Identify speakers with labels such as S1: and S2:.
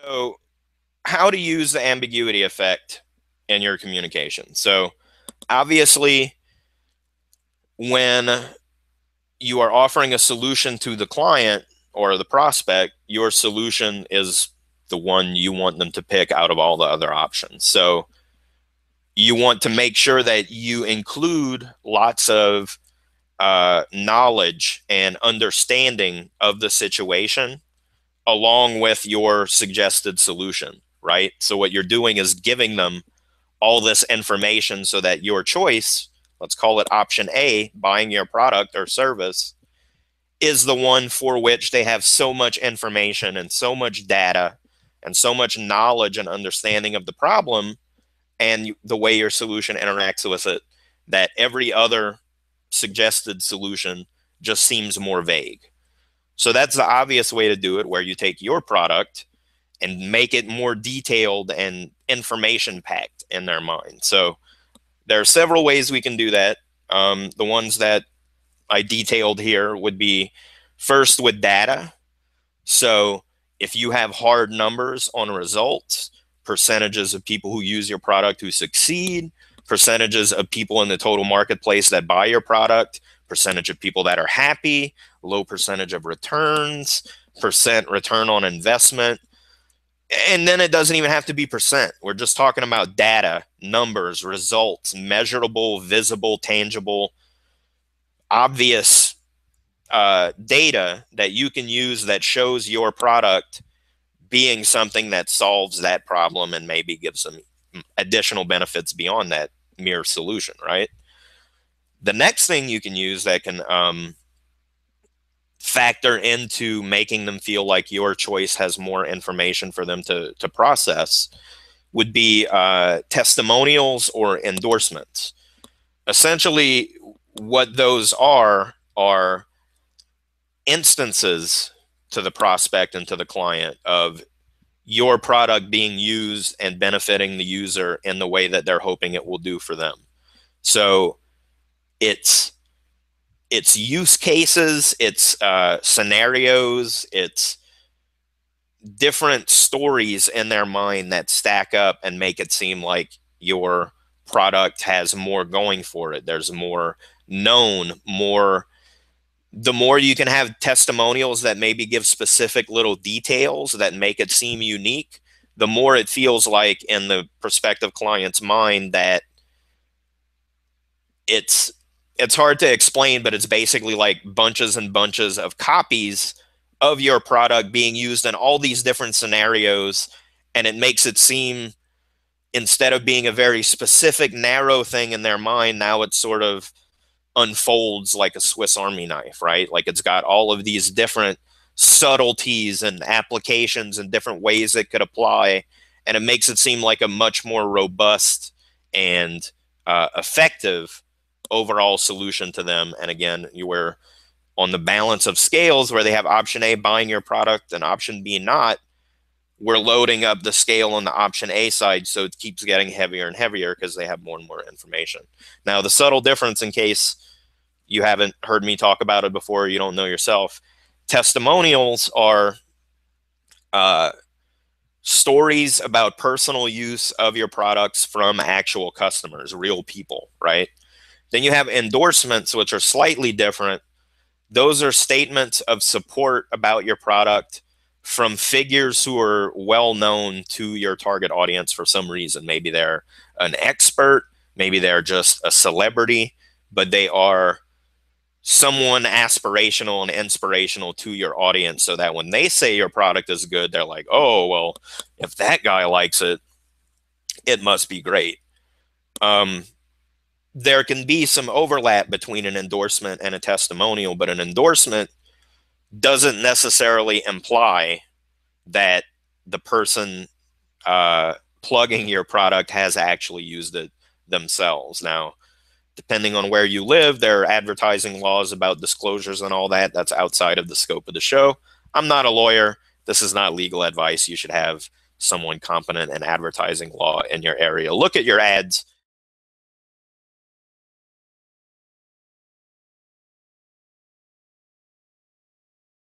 S1: So, how to use the ambiguity effect in your communication. So, obviously, when you are offering a solution to the client or the prospect, your solution is the one you want them to pick out of all the other options. So, you want to make sure that you include lots of knowledge and understanding of the situation along with your suggested solution, right? So what you're doing is giving them all this information so that your choice, let's call it option A, buying your product or service, is the one for which they have so much information and so much data and so much knowledge and understanding of the problem and the way your solution interacts with it that every other suggested solution just seems more vague. So that's the obvious way to do it, where you take your product and make it more detailed and information packed in their mind. So there are several ways we can do that. The ones that I detailed here would be first with data. So if you have hard numbers on results, percentages of people who use your product who succeed, percentages of people in the total marketplace that buy your product, percentage of people that are happy, low percentage of returns, percent return on investment. And then it doesn't even have to be percent. We're just talking about data, numbers, results, measurable, visible, tangible, obvious data that you can use that shows your product being something that solves that problem and maybe gives some additional benefits beyond that mere solution, right? The next thing you can use that can factor into making them feel like your choice has more information for them to process would be testimonials or endorsements. Essentially, what those are instances to the prospect and to the client of your product being used and benefiting the user in the way that they're hoping it will do for them. So it's use cases, it's scenarios, it's different stories in their mind that stack up and make it seem like your product has more going for it. There's more known, more. The more you can have testimonials that maybe give specific little details that make it seem unique, the more it feels like in the prospective client's mind that it's it's hard to explain, but it's basically like bunches and bunches of copies of your product being used in all these different scenarios, and it makes it seem, instead of being a very specific narrow thing in their mind, now it's sort of unfolds like a Swiss Army knife, right? Like it's got all of these different subtleties and applications and different ways it could apply. And it makes it seem like a much more robust and effective overall solution to them. And again, you were on the balance of scales where they have option A, buying your product, and option B, not. We're loading up the scale on the option A side, so it keeps getting heavier and heavier because they have more and more information. Now, the subtle difference, in case you haven't heard me talk about it before, you don't know yourself, testimonials are stories about personal use of your products from actual customers, real people, right? Then you have endorsements, which are slightly different. Those are statements of support about your product from figures who are well known to your target audience for some reason. Maybe they're an expert, maybe they're just a celebrity, but they are someone aspirational and inspirational to your audience, so that when they say your product is good, they're like, oh, well, if that guy likes it, it must be great. There can be some overlap between an endorsement and a testimonial, but an endorsement doesn't necessarily imply that the person plugging your product has actually used it themselves. Now, depending on where you live, there are advertising laws about disclosures and all that. That's outside of the scope of the show. I'm not a lawyer. This is not legal advice. You should have someone competent in advertising law in your area look at your ads